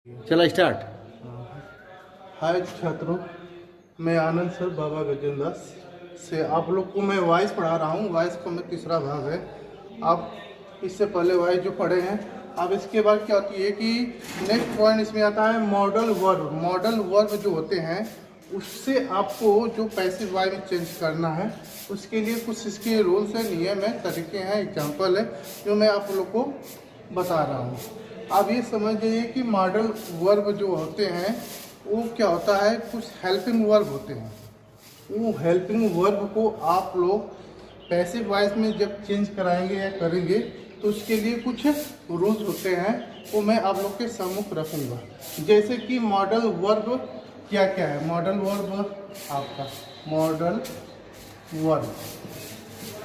चला स्टार्ट। हाय छात्रों, मैं आनंद सर बाबा गजेंद्र दास से आप लोग को मैं वॉइस पढ़ा रहा हूँ। वॉइस का मैं तीसरा भाग है। आप इससे पहले वॉइस जो पढ़े हैं, अब इसके बाद क्या होती है कि नेक्स्ट पॉइंट इसमें आता है मॉडल वर्ब। मॉडल वर्ब जो होते हैं उससे आपको जो पैसिव वॉइस में चेंज करना है, उसके लिए कुछ इसके रूल्स है, नियम है, तरीके हैं, एग्जाम्पल है जो मैं आप लोग को बता रहा हूँ। आप ये समझ जाइए कि मॉडल वर्ब जो होते हैं वो क्या होता है, कुछ हेल्पिंग वर्ब होते हैं। वो हेल्पिंग वर्ब को आप लोग पैसिव वॉइस में जब चेंज कराएंगे या करेंगे तो उसके लिए कुछ रूल्स होते हैं, वो मैं आप लोग के सम्मुख रखूँगा। जैसे कि मॉडल वर्ब क्या क्या है। मॉडल वर्ब आपका मॉडल वर्ब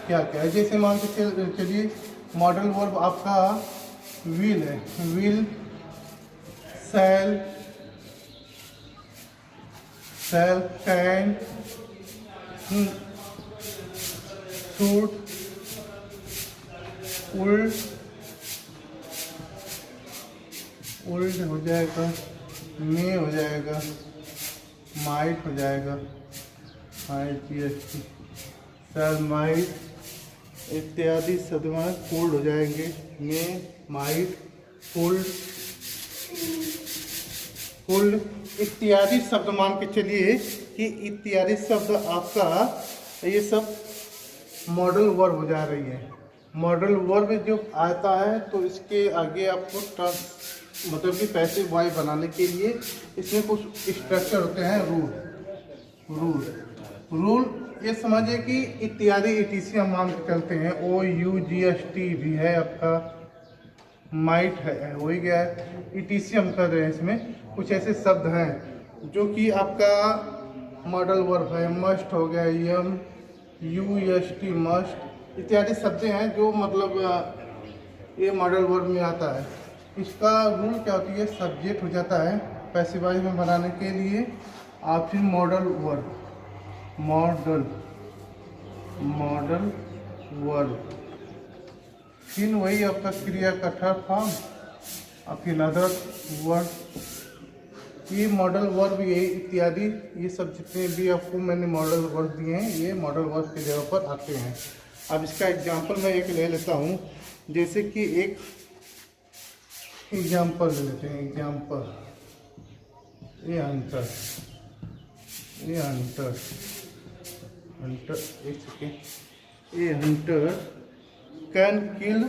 क्या क्या है, जैसे मान के चलिए मॉडल वर्ब आपका विल है। Will, shall, can, should, would हो जाएगा, मे हो जाएगा, माइट हो जाएगा, शैल, माइट इत्यादि शब्दमान फूल्ड हो जाएंगे। मे, माइट, फुल्ड, फुल्ड इत्यादि शब्द मान के चलिए कि इत्यादि शब्द आपका ये सब मॉडल वर्ब हो जा रही है। मॉडल वर्ब जो आता है तो इसके आगे आपको मतलब कि पैसिव वॉइस बनाने के लिए इसमें कुछ स्ट्रक्चर होते हैं। रूल ये समझिए कि इत्यादि ETC हम मान के चलते हैं। OUGST भी है आपका, माइट है, हो ही गया है। ETC हम कर रहे हैं। इसमें कुछ ऐसे शब्द हैं जो कि आपका मॉडल वर्ब है। मस्ट हो गया, MUST मस्ट इत्यादि शब्द हैं जो मतलब ये मॉडल वर्ब में आता है। इसका रूल क्या होती है, सब्जेक्ट हो जाता है पैसिव वॉइस में बनाने के लिए। आप फिर मॉडल वर्ब, मॉडल वर्ब, फिर वही आपका क्रिया का थर्ड फॉर्म और फिर अदर वर्ड। ये मॉडल वर्ब ये इत्यादि ये सब जितने भी आपको मैंने मॉडल वर्ब दिए हैं ये मॉडल वर्ब की जगह पर आते हैं। अब इसका एग्जांपल मैं एक ले लेता हूँ। जैसे कि एक एग्जांपल ले लेते हैं। एग्जांपल ये हंटर एक सेकेंड। ये Hunter can kill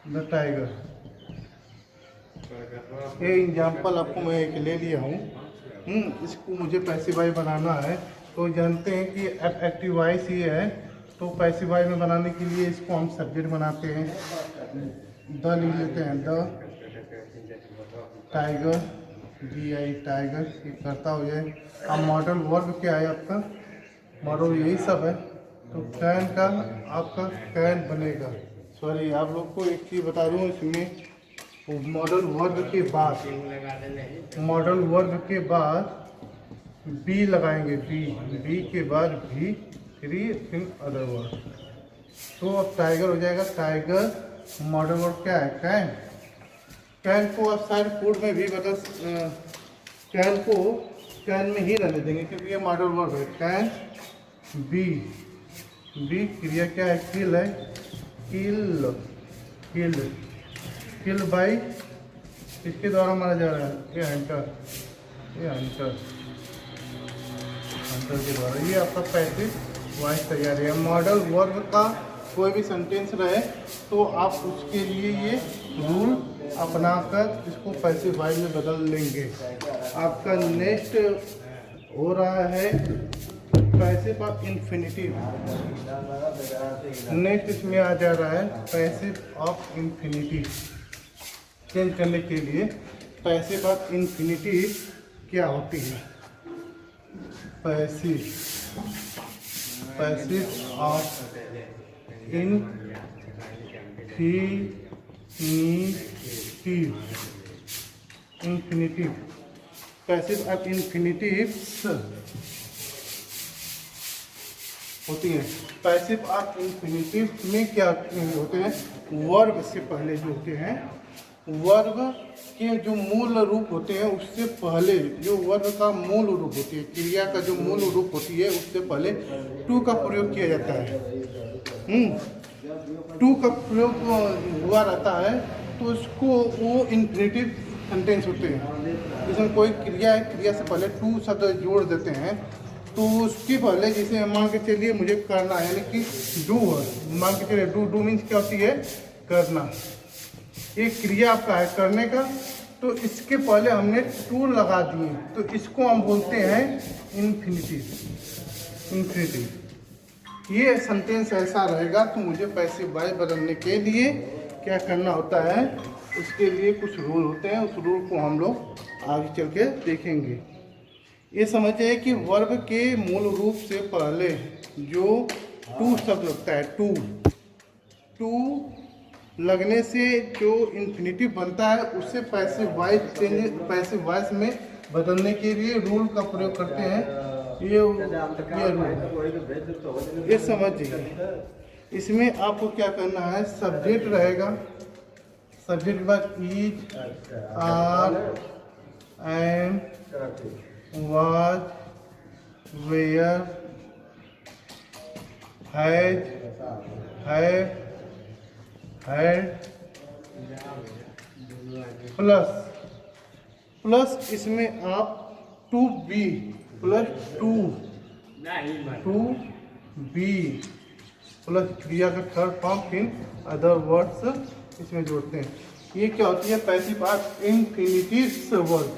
the tiger. ये एग्जाम्पल आपको मैं एक ले लिया हूँ। इसको मुझे पैसिव वॉइस बनाना है तो जानते हैं कि एक्टिव वॉइस ये है, तो पैसिव वॉइस में बनाने के लिए इसको हम सब्जेक्ट बनाते हैं। द लिख लेते हैं, द टाइगर, DI टाइगर, ये करता हो जाए। अब मॉडल वर्ब क्या है आपका, मॉडल यही सब है। तो कैन का आपका कैन बनेगा। सॉरी, आप लोग को एक चीज़ बता दूँ, इसमें मॉडल वर्ब के बाद बी लगाएंगे। बी के बाद भी फिर अदर वर्ड। तो अब टाइगर हो जाएगा टाइगर। मॉडल वर्ब क्या है, कैन को आप शायद फूड में भी बदल, कैन को कैन में ही रहने देंगे क्योंकि ये मॉडल वर्ब है। कैन बी क्रिया क्या है, किल है, किल बाई किसके द्वारा मारा जा रहा है, ये हंटर के द्वारा। ये आपका पैसिव वॉइस तैयार है। मॉडल वर्ब का कोई भी सेंटेंस रहे तो आप उसके लिए ये रूल अपनाकर इसको पैसिव वॉइस में बदल लेंगे। आपका नेक्स्ट हो रहा है पैसिव ऑफ इन्फिनिटिव। नेक्स्ट इसमें आ जा रहा है पैसिव ऑफ इन्फिनिटिव। चेंज करने के लिए पैसिव ऑफ इन्फिनिटिव क्या होती है, passive of infinitive passive of infinitives होती हैं। पैसिव ऑफ इंफिनिटिव में क्या होते हैं, वर्ब से पहले जो होते हैं, वर्ब के जो मूल रूप होते हैं उससे पहले, जो वर्ब का मूल रूप होती है, क्रिया का जो मूल रूप होती है उससे पहले टू का प्रयोग किया जाता है। टू का प्रयोग हुआ रहता है तो उसको वो इन्फिनिटिव सेंटेंस होते हैं। जिसमें कोई क्रिया है, क्रिया से पहले टू शब्द जोड़ देते हैं तो उसके पहले जैसे मान के चलिए मुझे करना है, यानी कि डू है, मान के चलिए डू मीन्स क्या होती है, करना। एक क्रिया आपका है करने का, तो इसके पहले हमने टू लगा दिए तो इसको हम बोलते हैं इन्फिनिटिव। ये सेंटेंस ऐसा रहेगा तो मुझे पैसिव वॉइस बदलने के लिए क्या करना होता है, उसके लिए कुछ रूल होते हैं, उस रूल को हम लोग आगे चल के देखेंगे। ये समझिए कि वर्ब के मूल रूप से पहले जो टू शब्द लगता है, टू लगने से जो इन्फिनिटिव बनता है उससे पैसिव वॉइस में बदलने के लिए रूल का प्रयोग करते हैं। ये रूल, ये समझिए। इसमें आपको क्या करना है, सब्जेक्ट रहेगा, सब्जेक्ट के बाद is, are, am, was, were, has, have, had, plus इसमें आप to be plus to be plus क्रिया का थर्ड फॉर्म, फिर अदर वर्ड्स इसमें जोड़ते हैं। ये क्या होती है, पैसिव ऑफ इंफिनिटिव वर्ड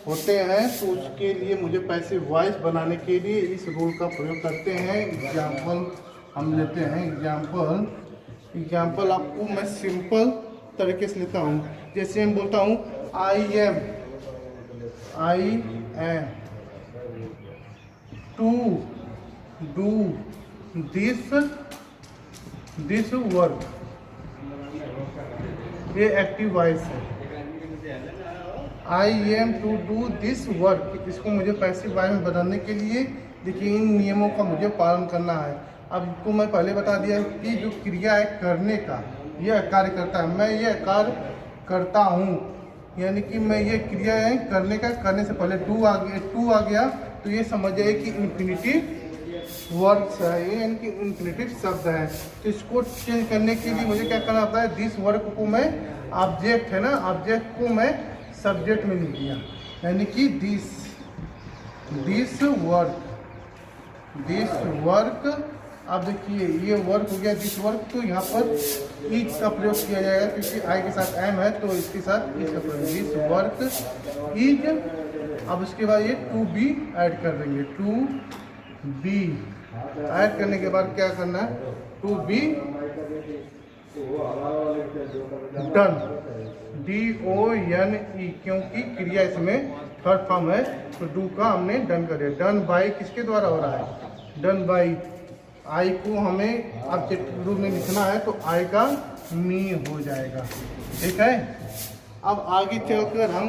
होते हैं। तो उसके लिए मुझे पैसिव वॉइस बनाने के लिए इस रूल का प्रयोग करते हैं। एग्जाम्पल हम लेते हैं, एग्जाम्पल आपको मैं सिंपल तरीके से लेता हूँ। जैसे मैं बोलता हूँ I am to do this work, ये एक्टिव वॉइस है। I am to do this work, इसको मुझे पैसिव वॉइस में बदलने के लिए देखिए इन नियमों का मुझे पालन करना है। अब आपको मैं पहले बता दिया कि जो क्रिया है करने का, यह कार्य करता है, मैं यह कार्य करता हूँ, यानी कि मैं ये क्रिया है करने का, करने से पहले टू आ गया तो ये समझ जाए कि इन्फिनिटिव वर्ड्स है, यानी कि इन्फिनिटिव शब्द है। तो इसको चेंज करने के लिए मुझे क्या करना होता है, दिस वर्क को मैं ऑब्जेक्ट है ना, ऑब्जेक्ट को मैं सब्जेक्ट में लिख दिया, यानी कि दिस वर्क। अब देखिए ये वर्क हो गया दिस वर्क, तो यहाँ पर इज का प्रयोग किया जाएगा क्योंकि आई के साथ एम है तो इसके साथ इज का प्रयोग, दिस वर्क इज। अब उसके बाद ये टू बी ऐड कर देंगे, टू बी ऐड करने के बाद क्या करना है, टू बी डन, DONE, क्योंकि क्रिया इसमें थर्ड फॉर्म है तो डू का हमने डन कर दिया। डन बाई किसके द्वारा हो रहा है, डन बाई, आई को हमें ऑब्जेक्ट रूप में लिखना है तो आई का मी हो जाएगा, ठीक है। अब आगे चलकर हम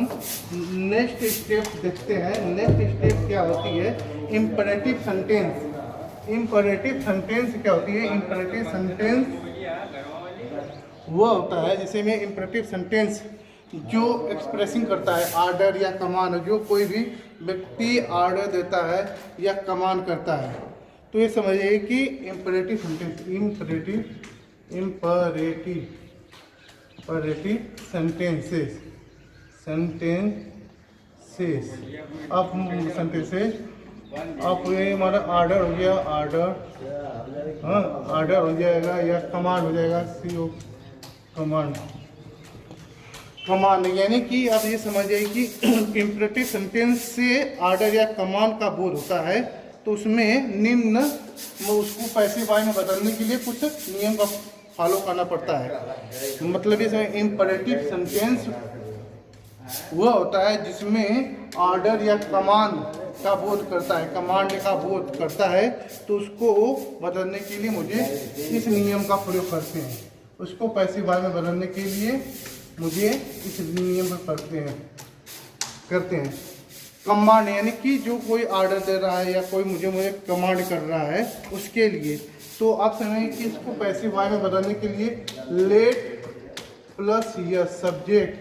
नेक्स्ट स्टेप देखते हैं। नेक्स्ट स्टेप क्या होती है, इम्परेटिव सेंटेंस। इम्परेटिव सेंटेंस क्या होती है, इम्परेटिव सेंटेंस वो होता है जैसे में इम्परेटिव सेंटेंस जो एक्सप्रेसिंग करता है ऑर्डर या कमांड, जो कोई भी व्यक्ति ऑर्डर देता है या कमांड करता है, तो ये समझिए कि इम्परेटिव सेंटेंस, इम्परेटिव सेंटेंसेस, अब ये हमारा ऑर्डर हो गया, ऑर्डर हो जाएगा या कमांड हो जाएगा, CO कमांड, यानी कि अब ये समझिए कि इम्परेटिव सेंटेंस से ऑर्डर या कमांड का बोध होता है तो उसमें निम्न उसको पैसिव वॉइस में बदलने के लिए कुछ नियम का फॉलो करना पड़ता है। मतलब ये इम्परेटिव सेंटेंस वह होता है जिसमें ऑर्डर या कमांड का बोध करता है, कमांड का बोध करता है, तो उसको बदलने के लिए मुझे इस नियम का प्रयोग करते हैं। उसको पैसिव वॉइस में बदलने के लिए मुझे इस नियम का करते हैं। कमांड यानी कि जो कोई ऑर्डर दे रहा है या कोई मुझे कमांड कर रहा है उसके लिए। तो आप समझेंगे कि इसको पैसिव वॉइस में बदलने के लिए लेट प्लस यस सब्जेक्ट,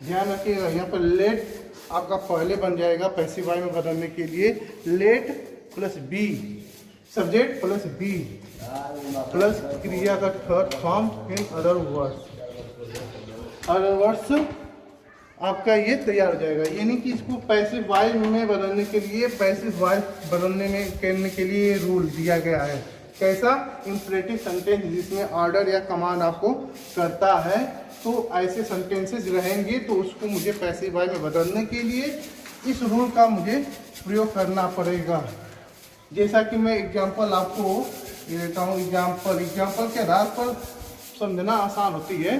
ध्यान रखिएगा यहाँ पर लेट आपका पहले बन जाएगा पैसिव वॉइस में बदलने के लिए। Let plus be subject plus be plus क्रिया का third form in other words. Other words आपका ये तैयार हो जाएगा। यानी कि इसको पैसिव वॉइस में बदलने के लिए, पैसिव वॉइस करने के लिए रूल दिया गया है। कैसा? इंपरेटिव सेंटेंस जिसमें ऑर्डर या कमांड आपको करता है, तो ऐसे सेंटेंसेस रहेंगे तो उसको मुझे पैसिव वॉइस में बदलने के लिए इस रूल का मुझे प्रयोग करना पड़ेगा। जैसा कि मैं एग्जांपल आपको देता हूँ। एग्जांपल के आधार पर समझना आसान होती है।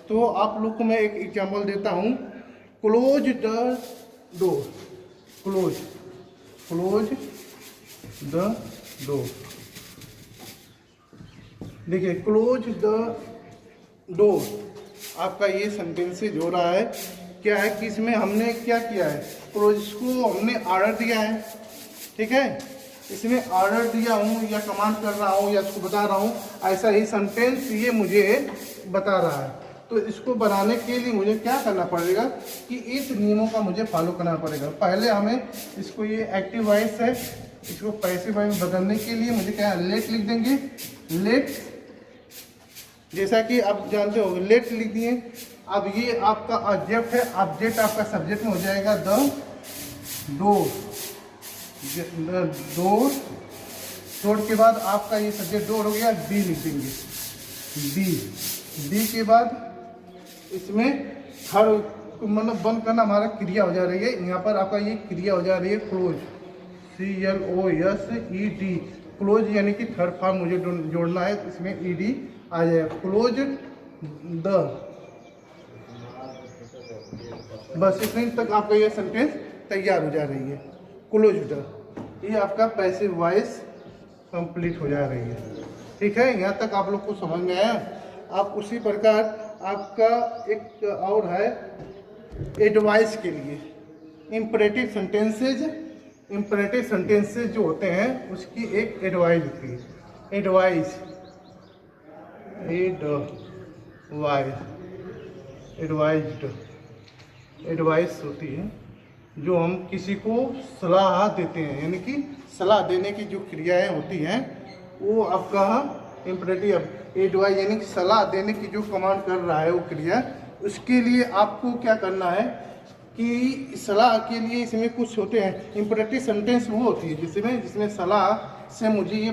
तो आप लोग को मैं एक एग्जांपल देता हूँ। Close the door, close the door. देखिए क्लोज द डोर आपका ये सेंटेंस से जो रहा है क्या है कि इसमें हमने क्या किया है, क्लोज को हमने ऑर्डर दिया है, ठीक है। इसमें ऑर्डर दिया हूँ या कमांड कर रहा हूँ या इसको बता रहा हूँ, ऐसा ही सेंटेंस ये मुझे बता रहा है। तो इसको बनाने के लिए मुझे क्या करना पड़ेगा कि इस नियमों का मुझे फॉलो करना पड़ेगा। पहले हमें इसको, ये एक्टिव वॉइस है, इसको पैसिव वॉइस में बदलने के लिए मुझे क्या लेट लिख देंगे। लेट, जैसा कि आप जानते हो लेट लिख दिए। अब ये आपका ऑब्जेक्ट है, ऑब्जेक्ट आपका सब्जेक्ट में हो जाएगा द डोर। डोर के बाद आपका ये सब्जेक्ट डोर हो गया, डी लिख देंगे। डी के बाद इसमें हर मतलब बंद करना हमारा क्रिया हो जा रही है। यहाँ पर आपका ये क्रिया हो जा रही है क्लोज, CLOSED, क्लोज यानी कि थर्ड फॉर्म मुझे जोड़ना है, तो इसमें ED आ जाएगा। क्लोज द, बस इतने तक आपका ये सेंटेंस तैयार हो जा रही है। क्लोज द, ये आपका पैसिव वॉइस कंप्लीट हो जा रही है। ठीक है, यहाँ तक आप लोग को समझ में आया। आप उसी प्रकार आपका एक और है एडवाइस के लिए इंपरेटिव सेंटेंसेज जो होते हैं उसकी एक एडवाइस होती है। एडवाइस होती है जो हम किसी को सलाह देते हैं, यानी कि सलाह देने की जो क्रियाएं होती हैं वो आपका इंपरेटिव एडवाइस यानी कि सलाह देने की जो कमांड कर रहा है वो क्रिया, उसके लिए आपको क्या करना है कि सलाह के लिए इसमें कुछ होते हैं। इंपरेटिव सेंटेंस वो होती है जिसमें सलाह से मुझे ये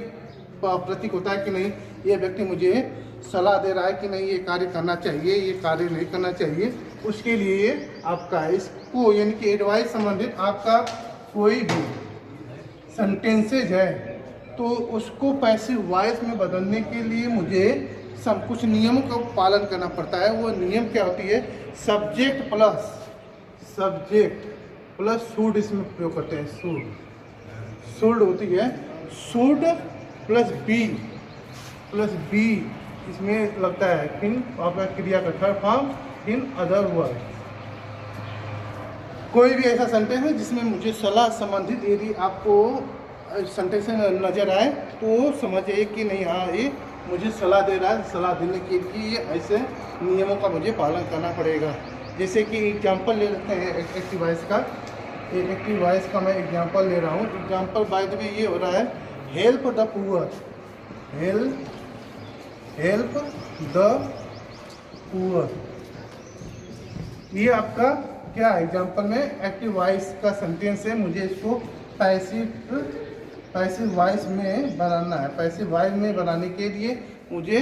प्रतीक होता है कि नहीं ये व्यक्ति मुझे सलाह दे रहा है कि नहीं ये कार्य करना चाहिए, ये कार्य नहीं करना चाहिए। उसके लिए आपका इसको यानी कि एडवाइस संबंधित आपका कोई भी सेंटेंसेज है तो उसको पैसिव वॉइस में बदलने के लिए मुझे सब कुछ नियमों का पालन करना पड़ता है। वो नियम क्या होती है, सब्जेक्ट प्लस शुड इसमें प्रयोग करते हैं। शुड होती है, शुड प्लस बी इसमें लगता है इन आपका क्रिया का third form in other word. कोई भी ऐसा सेंटेंस है जिसमें मुझे सलाह संबंधित यदि आपको सेंटेंस नजर आए तो समझिए कि नहीं हाँ ये मुझे सलाह दे रहा है, सलाह देने के लिए ऐसे नियमों का मुझे पालन करना पड़ेगा। जैसे कि एग्जांपल ले लेते हैं एक्टिव वॉइस का। एक्टिव वॉइस का मैं एग्जांपल ले रहा हूँ। एग्जांपल बाय द वे ये हो रहा है, help the poor, help the poor. ये आपका क्या है, एग्जांपल में एक्टिव वॉइस का सेंटेंस है, मुझे इसको पैसिव वॉइस में बनाना है। पैसिव वॉइस में बनाने के लिए मुझे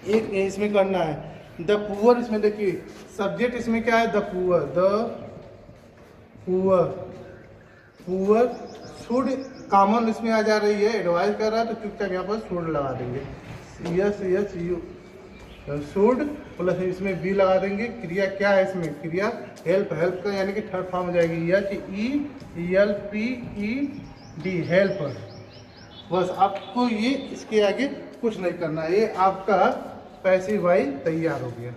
एक इसमें करना है द पुअर। इसमें देखिए सब्जेक्ट इसमें क्या है, द पुअर शुड कॉमन इसमें आ जा रही है, एडवाइस कर रहा है तो चुपचाप यहाँ पर शुड लगा देंगे। शुड प्लस इसमें बी लगा देंगे। क्रिया क्या है इसमें, क्रिया हेल्प का यानी कि थर्ड फॉर्म हो जाएगी HELPED, हेल्प। बस आपको ये इसके आगे कुछ नहीं करना है, ये आपका पैसिव वॉइस तैयार हो गया।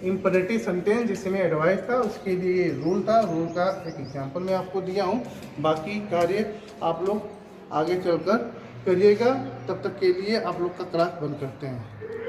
इम्परेटिव सेंटेंस जिसमें एडवाइस था, उसके लिए रूल था, रूल का एक एग्जांपल मैं आपको दिया हूँ। बाकी कार्य आप लोग आगे चलकर करिएगा। तब तक के लिए आप लोग का क्लास बंद करते हैं।